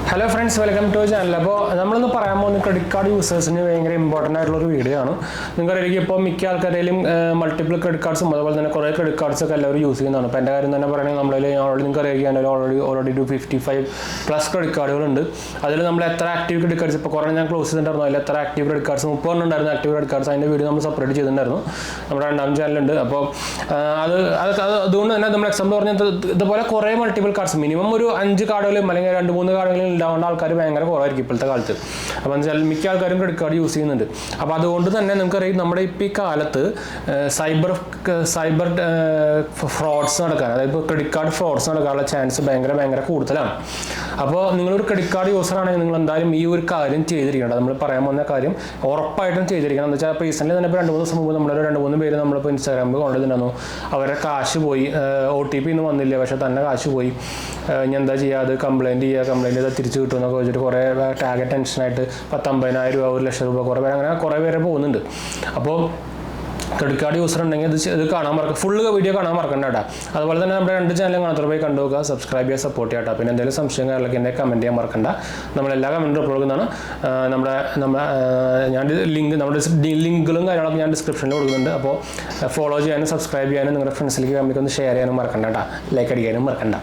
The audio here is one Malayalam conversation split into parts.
Hello friends, welcome to our channel. Now, credit card users important video. Multiple credit cards credit cards use already do 55 plus credit card. Active credit cards close active credit cards active credit cards video separate multiple cards minimum 5 card down ആൾക്കാർ ഭയങ്കര കുറവായിരിക്കും ഇപ്പോഴത്തെ കാലത്ത്. അപ്പോൾ എന്നുവെച്ചാൽ മിക്ക ആൾക്കാരും ക്രെഡിറ്റ് കാർഡ് യൂസ് ചെയ്യുന്നുണ്ട്. അപ്പോൾ അതുകൊണ്ട് തന്നെ നമുക്കറിയാം നമ്മുടെ ഇപ്പോൾ ഈ കാലത്ത് സൈബർ ഫ്രോഡ്സ് നടക്കാൻ, അതായത് ക്രെഡിറ്റ് കാർഡ് ഫ്രോഡ്സ് നടക്കാനുള്ള ചാൻസ് ഭയങ്കര കൂടുതലാണ്. അപ്പോൾ നിങ്ങളൊരു ക്രെഡിറ്റ് കാർഡ് യൂസർ ആണെങ്കിൽ നിങ്ങൾ എന്തായാലും ഈ ഒരു കാര്യം ചെയ്തിരിക്കണം. നമ്മൾ പറയാൻ പോകുന്ന കാര്യം ഉറപ്പായിട്ടും ചെയ്തിരിക്കണം. എന്ന് വെച്ചാൽ ഇപ്പോൾ റീസെൻ്റ് തന്നെ ഇപ്പോൾ 2-3 ദിവസം മുമ്പ് നമ്മളൊരു 2-3 പേര് നമ്മളിപ്പോൾ ഇൻസ്റ്റാഗ്രാമിൽ കൊണ്ടുവന്നിട്ടുണ്ടായിരുന്നു. അവരുടെ കാശ് പോയി, OTP ഒന്നും വന്നില്ല, പക്ഷേ തന്നെ കാശ് പോയി. ഇനി എന്താ ചെയ്യുക, അത് കംപ്ലയിൻറ്റ് ചെയ്ത് തിരിച്ച് കിട്ടുമെന്നൊക്കെ വെച്ചിട്ട് കുറേ ടാഗ് ടെൻഷനായിട്ട് 10,000-50,000 രൂപ, 1,00,000 രൂപ കുറേ പേരെ പോകുന്നുണ്ട്. അപ്പോൾ ക്രെഡിറ്റ് കാർഡ് യൂസർ ഉണ്ടെങ്കിൽ ഇത് കാണാൻ ഫുള്ള് വീഡിയോ കാണാൻ മറക്കണ്ട കേട്ടോ. അതുപോലെ തന്നെ നമ്മുടെ 2 ചാനലും കാണാത്ത പോയി കണ്ടു നോക്കുക, സബ്സ്ക്രൈബ് ചെയ്യുക, സപ്പോർട്ട് ചെയ്യാം. പിന്നെ എന്തെങ്കിലും സംശയം കാര്യങ്ങളൊക്കെ എന്നെ കമൻറ്റ് ചെയ്യാൻ മറക്കണ്ട. നമ്മളെല്ലാ കമൻറ്റും അപ്ലോഡ് ചെയ്യുന്നതാണ്. നമ്മുടെ ലിങ്കുകളും കാര്യങ്ങളൊക്കെ ഞാൻ ഡിസ്ക്രിപ്ഷനിൽ കൊടുക്കുന്നുണ്ട്. അപ്പോൾ ഫോളോ ചെയ്യാനും സബ്സ്ക്രൈബ് ചെയ്യാനും നിങ്ങളുടെ ഫ്രണ്ട്സിലേക്ക് കമ്മിക്ക് ഒന്ന് ഷെയർ ചെയ്യാനും മറക്കണ്ട കേട്ടോ, ലൈക്ക് അടിക്കാനും മറക്കണ്ട.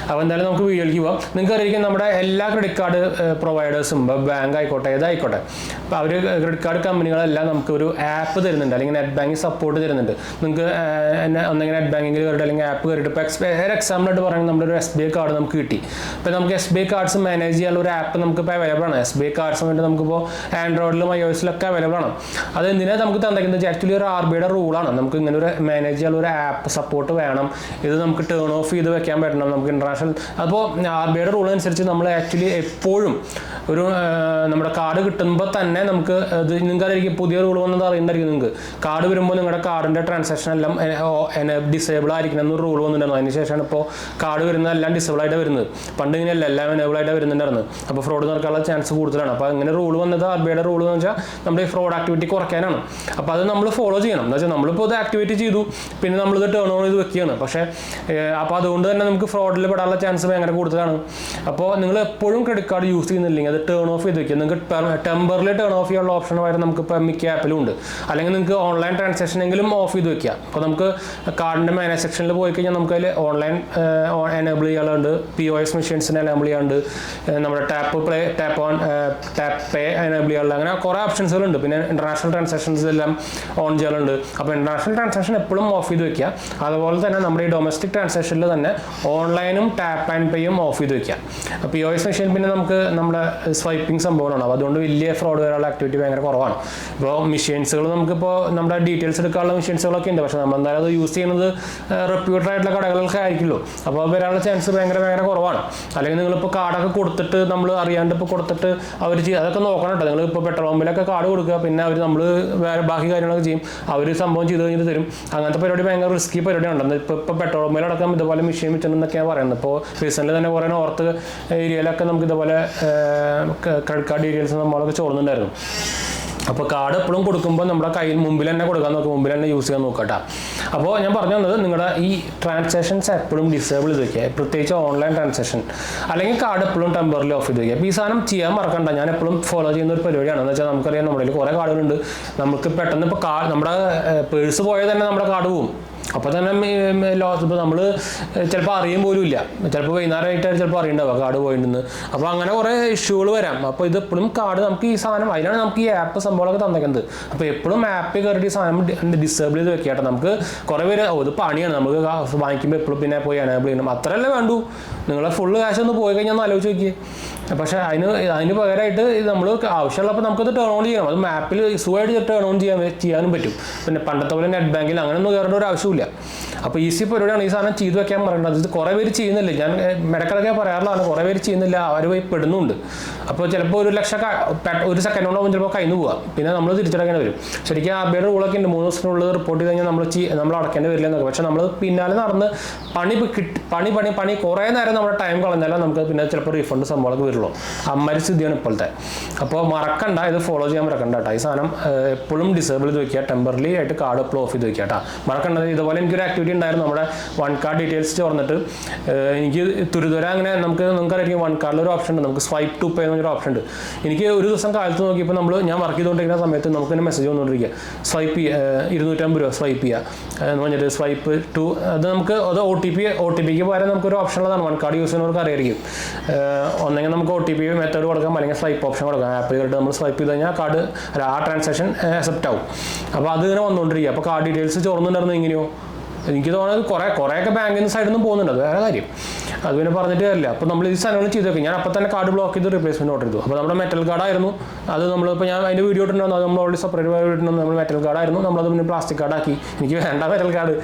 അപ്പോൾ എന്തായാലും നമുക്ക് വീഡിയോയിലേക്ക് പോകാം. നിങ്ങൾക്ക് അറിയിക്കും നമ്മുടെ എല്ലാ ക്രെഡിറ്റ് കാർഡ് പ്രൊവൈഡേഴ്സും ബാങ്ക് ആയിക്കോട്ടെ ഏതായിക്കോട്ടെ, അപ്പോൾ അവർ ക്രെഡിറ്റ് കാർഡ് കമ്പനികളെല്ലാം നമുക്ക് ഒരു ആപ്പ് തരുന്നുണ്ട്, അല്ലെങ്കിൽ നെറ്റ് ബാങ്കിങ് സപ്പോർട്ട് തരുന്നുണ്ട്. നിങ്ങൾക്ക് ഒന്നെങ്കിൽ നെറ്റ് ബാങ്കിങ്ങിൽ കയറിയിട്ട് അല്ലെങ്കിൽ ആപ്പ് കയറിയിട്ട് ഇപ്പോൾ എക്സാമ്പിളായിട്ട് പറയുന്നത് നമ്മുടെ ഒരു SBI കാർഡ് നമുക്ക് കിട്ടി. ഇപ്പോൾ നമുക്ക് SBI കാർഡ്സ് മാനേജ് ചെയ്യാനുള്ള ഒരു ആപ്പ് നമുക്കിപ്പോൾ അവൈലബിൾ ആണ്. SBI കാർഡ്സ് വേണ്ടി നമുക്കിപ്പോൾ ആൻഡ്രോയിഡിലും iOS-ലൊക്കെ അവൈലബിൾ ആണ്. അത് എന്തിനാണ് നമുക്ക് തന്നിരിക്കുന്നത്? ആക്ച്വലി ഒരു RBIയുടെ റൂളാണ്. നമുക്ക് ഇങ്ങനെ ഒരു മാനേജ് ചെയ്യാനുള്ള ഒരു ആപ്പ് സപ്പോർട്ട് വേണം. ഇത് നമുക്ക് ടേൺ ഓഫ് ചെയ്ത് വെക്കാൻ പറ്റണം. നമുക്ക് ഇൻ്റർനാഷണൽ അപ്പോൾ RBIയുടെ റൂൾ അനുസരിച്ച് നമ്മൾ ആക്ച്വലി എപ്പോഴും ഒരു നമ്മുടെ കാർഡ് കിട്ടുമ്പോൾ തന്നെ നമുക്ക് ഇത് നിങ്ങൾക്കറിയാം പുതിയ റൂൾ വന്നത് അറിയുന്നതായിരിക്കും. നിങ്ങൾക്ക് കാർഡ് വരുമ്പോൾ നിങ്ങളുടെ കാർഡിൻ്റെ ട്രാൻസാക്ഷൻ എല്ലാം ഡിസേബിൾ ആയിരിക്കണം എന്നൊരു റൂൾ വന്നിട്ടുണ്ടായിരുന്നു. അതിന് ശേഷമാണ് ഇപ്പോൾ കാർഡ് വരുന്നതെല്ലാം ഡിസേബിൾ ആയിട്ട് വരുന്നത്. പണ്ട് ഇങ്ങനെയല്ല, എല്ലാം എനേബിൾ ആയിട്ട് വരുന്നുണ്ടായിരുന്നു. അപ്പോൾ ഫ്രോഡ് നടക്കാനുള്ള ചാൻസ് കൂടുതലാണ്. അപ്പോൾ അങ്ങനെ റൂൾ വന്നത് RBIയുടെ റൂൾ എന്ന് വെച്ചാൽ നമ്മുടെ ഈ ഫ്രോഡ് ആക്ടിവിറ്റി കുറയ്ക്കാനാണ്. അപ്പോൾ അത് നമ്മൾ ഫോളോ ചെയ്യണം. എന്ന് വെച്ചാൽ നമ്മളിപ്പോൾ ഇത് ആക്ടിവേറ്റ് ചെയ്തു, പിന്നെ നമ്മളിത് ടേൺ ഓൺ ചെയ്ത് വെക്കുകയാണ്. പക്ഷേ അപ്പോൾ അതുകൊണ്ട് തന്നെ നമുക്ക് ഫ്രോഡിൽ പെടാനുള്ള ചാൻസ് ഭയങ്കര കൂടുതലാണ്. അപ്പോൾ നിങ്ങൾ എപ്പോഴും ക്രെഡിറ്റ് കാർഡ് യൂസ് ചെയ്യുന്നില്ലെങ്കിൽ അത് ടേൺ ഓഫ് ചെയ്ത് വെക്കുക. നിങ്ങൾക്ക് ടെമ്പറലി ടേൺ ഓഫ് ചെയ്യാനുള്ള ഓപ്ഷൻ വരെ നമുക്ക് ഇപ്പോൾ മിക്ക ആപ്പിലും ഉണ്ട്. അല്ലെങ്കിൽ നിങ്ങൾക്ക് ഓൺലൈൻ ട്രാൻസാക്ഷൻ എങ്കിലും ഓഫ് ചെയ്ത് വെക്കുക. അപ്പോൾ നമുക്ക് കാർഡിൻ്റെ മാനേജ് സെക്ഷനിൽ പോയി കഴിഞ്ഞാൽ നമുക്ക് അതിൽ ഓൺലൈൻ എനേബിൾ ചെയ്യാറുണ്ട്, POS മെഷീൻസിനെ എനേബിൾ ചെയ്യാറുണ്ട്, നമ്മുടെ ടാപ്പ് പേ എനേബിൾ ചെയ്യാറുണ്ട്. അങ്ങനെ കുറേ ഓപ്ഷൻസുകളുണ്ട്. പിന്നെ ഇൻ്റർനാഷണൽ ട്രാൻസാക്ഷൻസ് എല്ലാം ഓൺ ചെയ്യാറുണ്ട്. അപ്പോൾ ഇൻ്റർനാഷണൽ ട്രാൻസാക്ഷൻ എപ്പോഴും ഓഫ് ചെയ്ത് വെക്കുക. അതുപോലെ തന്നെ നമ്മുടെ ഈ ഡൊമസ്റ്റിക് ട്രാൻസാക്ഷനിൽ തന്നെ ഓൺലൈനും ടാപ്പ് ആൻഡ് പേയും ഓഫ് ചെയ്ത് വെക്കുക. POS മെഷീൻ പിന്നെ നമുക്ക് നമ്മുടെ സ്വൈപ്പിംഗ് സംഭവമാണ്. അപ്പോൾ അതുകൊണ്ട് വലിയ ഫ്രോഡ് വരാനുള്ള ആക്ടിവിറ്റി ഭയങ്കര കുറവാണ്. ഇപ്പോൾ മെഷീൻസുകൾ നമുക്കിപ്പോൾ നമ്മുടെ ഡീറ്റെയിൽസ് എടുക്കാനുള്ള മെഷീൻസുകളൊക്കെ ഉണ്ട്. പക്ഷേ നമ്മൾ എന്തായാലും അത് യൂസ് ചെയ്യുന്നത് റെപ്യൂട്ടഡ് ആയിട്ടുള്ള കടകളൊക്കെ ആയിരിക്കുമല്ലോ. അപ്പോൾ വരാനുള്ള ചാൻസ് ഭയങ്കര കുറവാണ്. അല്ലെങ്കിൽ നിങ്ങളിപ്പോൾ കാർഡൊക്കെ കൊടുത്തിട്ട് നമ്മൾ അറിയാണ്ട് ഇപ്പോൾ കൊടുത്തിട്ട് അവർ അതൊക്കെ നോക്കണം കേട്ടോ. നിങ്ങളിപ്പോൾ പെട്രോൾ പമ്പിലൊക്കെ കാർഡ് കൊടുക്കുക, പിന്നെ അവർ നമ്മൾ വേറെ ബാക്കി കാര്യങ്ങളൊക്കെ ചെയ്യും, അവർ സംഭവം ചെയ്ത് കഴിഞ്ഞിട്ട് തരും. അങ്ങനത്തെ പരിപാടി ഭയങ്കര റിസ്കി പരിപാടിയാണ്. ഇപ്പോൾ പെട്രോൾ പമ്പിലടക്കം ഇതുപോലെ മെഷീൻ വെച്ചിട്ടുണ്ടെന്നൊക്കെയാണ് പറയുന്നത്. ഇപ്പോൾ റീസെൻ്റ് തന്നെ കുറേ നോർത്ത് ഏരിയയിലൊക്കെ നമുക്ക് ഇതുപോലെ ക്രെഡിറ്റ് കാർഡ് ഡീറ്റെയിൽസ് നമ്മളൊക്കെ ചോർന്നുണ്ടായിരുന്നു. അപ്പോൾ കാർഡ് എപ്പോഴും കൊടുക്കുമ്പോൾ നമ്മുടെ കയ്യിൽ മുമ്പിൽ തന്നെ കൊടുക്കാൻ നോക്കുക, മുമ്പിൽ തന്നെ യൂസ് ചെയ്യാൻ നോക്കട്ടെ. അപ്പോൾ ഞാൻ പറഞ്ഞു തന്നത് നിങ്ങളുടെ ഈ ട്രാൻസാക്ഷൻസ് എപ്പോഴും ഡിസേബിൾ ചെയ്ത് വയ്ക്കുക, പ്രത്യേകിച്ച് ഓൺലൈൻ ട്രാൻസാക്ഷൻ. അല്ലെങ്കിൽ കാർഡ് എപ്പോഴും ടെമ്പറലി ഓഫ് ചെയ്ത് വയ്ക്കുക. അപ്പോൾ ഈ സാധനം ചെയ്യാൻ മറക്കണ്ട. ഞാൻ എപ്പോഴും ഫോളോ ചെയ്യുന്ന ഒരു പരിപാടിയാണ്. എന്ന് വെച്ചാൽ നമുക്കറിയാം നമ്മുടെ കുറേ കാർഡുകളുണ്ട്. നമുക്ക് പെട്ടെന്ന് ഇപ്പോൾ നമ്മുടെ പേഴ്സ് പോയാൽ തന്നെ നമ്മുടെ കാർഡ് പോകും. അപ്പോൾ തന്നെ ലോസ്. ഇപ്പോൾ നമ്മൾ ചിലപ്പോൾ അറിയും പോലും ഇല്ല, ചിലപ്പോൾ വൈകുന്നേരമായിട്ടാണ് ചിലപ്പോൾ അറിയണ്ടാവുക കാർഡ് പോയിട്ടുണ്ടെന്ന്. അപ്പോൾ അങ്ങനെ കുറേ ഇഷ്യൂകൾ വരാം. അപ്പോൾ ഇത് എപ്പോഴും കാർഡ് നമുക്ക് ഈ സാധനം അതിനാണ് നമുക്ക് ഈ ആപ്പ് സംഭവങ്ങളൊക്കെ തന്നേക്കുന്നത്. അപ്പോൾ എപ്പോഴും ആപ്പിൽ കയറിയിട്ട് ഈ സാധനം ഡിസേബിൾ ചെയ്ത് വെക്കാട്ടെ. നമുക്ക് കുറേ പേര് ഇത് പണിയാണ്, നമുക്ക് വാങ്ങിക്കുമ്പോൾ എപ്പോഴും പിന്നെ പോയി എനേബിൾ ചെയ്യണം, അത്രയല്ലേ വേണ്ടൂ. നിങ്ങളെ ഫുള്ള് ക്യാഷ് ഒന്ന് പോയി കഴിഞ്ഞാൽ ഒന്ന് ആലോചിച്ച് നോക്കിയേ. പക്ഷേ അതിന് പകരമായിട്ട് നമ്മൾ ആവശ്യമുള്ളപ്പോൾ നമുക്കത് ടേൺ ഓൺ ചെയ്യണം. അത് മാപ്പിൽ സുഖമായിട്ട് ടേൺ ഓൺ ചെയ്യാനും പറ്റും. പിന്നെ പണ്ടത്തെ പോലെ നെറ്റ് ബാങ്കിൽ അങ്ങനെയൊന്നും കയറേണ്ട ഒരു ആവശ്യമില്ല. അപ്പോൾ ഈസി പരിപാടിയാണ് ഈ സാധനം ചെയ്ത് വെക്കാൻ പറയേണ്ടത്. ഇത് കുറേ പേര് ചെയ്യുന്നില്ല. ഞാൻ ഇടയ്ക്കിടയ്ക്ക് പറയാറുള്ളതാണ്, കുറേ പേര് ചെയ്യുന്നില്ല, അവർ പോയി പെടുന്നുണ്ട്. അപ്പോൾ ചിലപ്പോൾ 1,00,000 ഒരു സെക്കൻഡ് കൊണ്ടാകുമ്പോൾ ചിലപ്പോൾ കയ്യിൽ നിന്ന് പോകാം, പിന്നെ നമ്മൾ തിരിച്ചടക്കേണ്ടി വരും. ശരിക്കും RBIയുടെ റൂളൊക്കെ ഉണ്ട്, 3 ദിവസത്തിനുള്ളിൽ റിപ്പോർട്ട് ചെയ്ത് കഴിഞ്ഞാൽ നമ്മൾ അടക്കേണ്ടി വരില്ല എന്നൊക്കെ. പക്ഷേ നമ്മൾ പിന്നാലെ നടന്ന് പണി കുറേ നേരം നമ്മുടെ ടൈം കളഞ്ഞാലും നമുക്ക് പിന്നെ ചിലപ്പോൾ റീഫണ്ട് സംഭവങ്ങളൊക്കെ വരുള്ളൂ. അമ്മരി സ്ഥിതിയാണ് ഇപ്പോഴത്തെ. അപ്പോൾ മറക്കണ്ട, ഇത് ഫോളോ ചെയ്യാൻ മറക്കണ്ട കേട്ടോ. ഈ സാധനം എപ്പോഴും ഡിസേബിൾ ചെയ്ത് വയ്ക്കുക, ടെമ്പറലി ആയിട്ട് കാർഡ് എപ്പോഴും ഓഫ് ചെയ്ത് വയ്ക്കുക കേട്ടോ. മറക്കണ്ടത്. ഇതുപോലെ എനിക്കൊരു ആക്ടിവിറ്റി ഐഡിയ ഉണ്ടായിരുന്നു നമ്മുടെ വൺ കാർഡ് ഡീറ്റെയിൽസ് തുറന്നിട്ട് എനിക്ക് തുരുതുര അങ്ങനെ നമുക്കറിയാം വൺ കാർഡിൽ ഒരു ഓപ്ഷൻ ഉണ്ട്, നമുക്ക് സ്വൈപ്പ് ടു പേ എന്നൊരു ഓപ്ഷൻ ഉണ്ട്. എനിക്ക് ഒരു ദിവസം കാലത്ത് നോക്കിയപ്പോൾ ഞാൻ വർക്ക് ചെയ്തുകൊണ്ടിരിക്കുന്ന സമയത്ത് നമുക്ക് തന്നെ മെസ്സേജ് വന്നുകൊണ്ടിരിക്കുക, സ്വൈപ്പ് ചെയ്യുക 250 രൂപ സ്വൈപ്പ് ചെയ്യുക എന്ന് പറഞ്ഞിട്ട് സ്വൈപ്പ് ടു. അത് നമുക്ക് അത് ഒ ടി പിക്ക് പകരം നമുക്കൊരു ഓപ്ഷൻ ഉള്ളതാണ്. വൺ കാർഡ് യൂസ് ചെയ്യുന്നവർക്ക് അറിയായിരിക്കും. ഒന്നെങ്കിൽ നമുക്ക് ഒ ടി പി മെത്തേഡ് കൊടുക്കാം, അല്ലെങ്കിൽ സ്വൈപ്പ് ഓപ്ഷൻ കൊടുക്കാം. ആപ്പ് കയറിയിട്ട് നമ്മൾ സ്വൈപ്പ് ചെയ്ത് കഴിഞ്ഞാൽ കാർഡ് ആ ട്രാൻസാക്ഷൻ അക്സെപ്റ്റ് ആവും. അപ്പോൾ അത് ഇങ്ങനെ വന്നുകൊണ്ടിരിക്കുക. അപ്പോൾ കാർഡ് ഡീറ്റെയിൽസ് ചോർന്നുണ്ടായിരുന്നു. എങ്ങനെയോ എനിക്ക് തോന്നുന്നത് കുറേയൊക്കെ ബാങ്കിൽ നിന്ന് സൈഡിൽ നിന്ന് പോകുന്നുണ്ട്, അത് വേറെ കാര്യം, അത് പിന്നെ പറഞ്ഞിട്ട് കാര്യമില്ല. അപ്പോൾ നമ്മൾ ഈ സാധനങ്ങൾ ചെയ്ത് വെക്കും. ഞാൻ അപ്പോൾ തന്നെ കാർഡ് ബ്ലോക്ക് ചെയ്ത് റീപ്ലേസ്മെൻറ്റ് ഓർഡർ ചെയ്തു. അപ്പോൾ നമ്മുടെ മെറ്റൽ കാർഡായിരുന്നു അത്. നമ്മളിപ്പോൾ ഞാൻ അതിൻ്റെ വീഡിയോ ഇട്ടിട്ടുണ്ടോ, അത് നമ്മൾ ഓൾറെഡി സെപ്പറേറ്റ് ഇട്ടിട്ടുണ്ടോ, നമ്മൾ മെറ്റൽ കാർഡായിരുന്നു, നമ്മളത് പിന്നെ പ്ലാസ്റ്റിക് കാർഡാക്കി. എനിക്ക് വേണ്ട മെറ്റൽ കാർഡ്,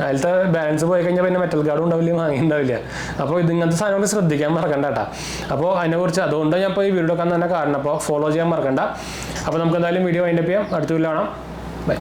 അതിലത്തെ ബാലൻസ് പോയി കഴിഞ്ഞാൽ പിന്നെ മെറ്റൽ കാർഡ് ഉണ്ടാവില്ല, വാങ്ങിയിട്ടുണ്ടാവില്ല. അപ്പോൾ ഇങ്ങനത്തെ സാധനങ്ങൾ ശ്രദ്ധിക്കാൻ മറക്കണ്ട കേട്ടോ. അപ്പോൾ അതിനെക്കുറിച്ച് അതുകൊണ്ട് ഞാൻ ഇപ്പോൾ ഈ വീഡിയോ എടുക്കാൻ തന്നെ കാരണം. അപ്പോൾ ഫോളോ ചെയ്യാൻ മറക്കണ്ട. അപ്പോൾ നമുക്ക് എന്തായാലും വീഡിയോ വൈൻഡപ്പ് ചെയ്യാം. അടുത്ത വീഡിയോ കാണാം.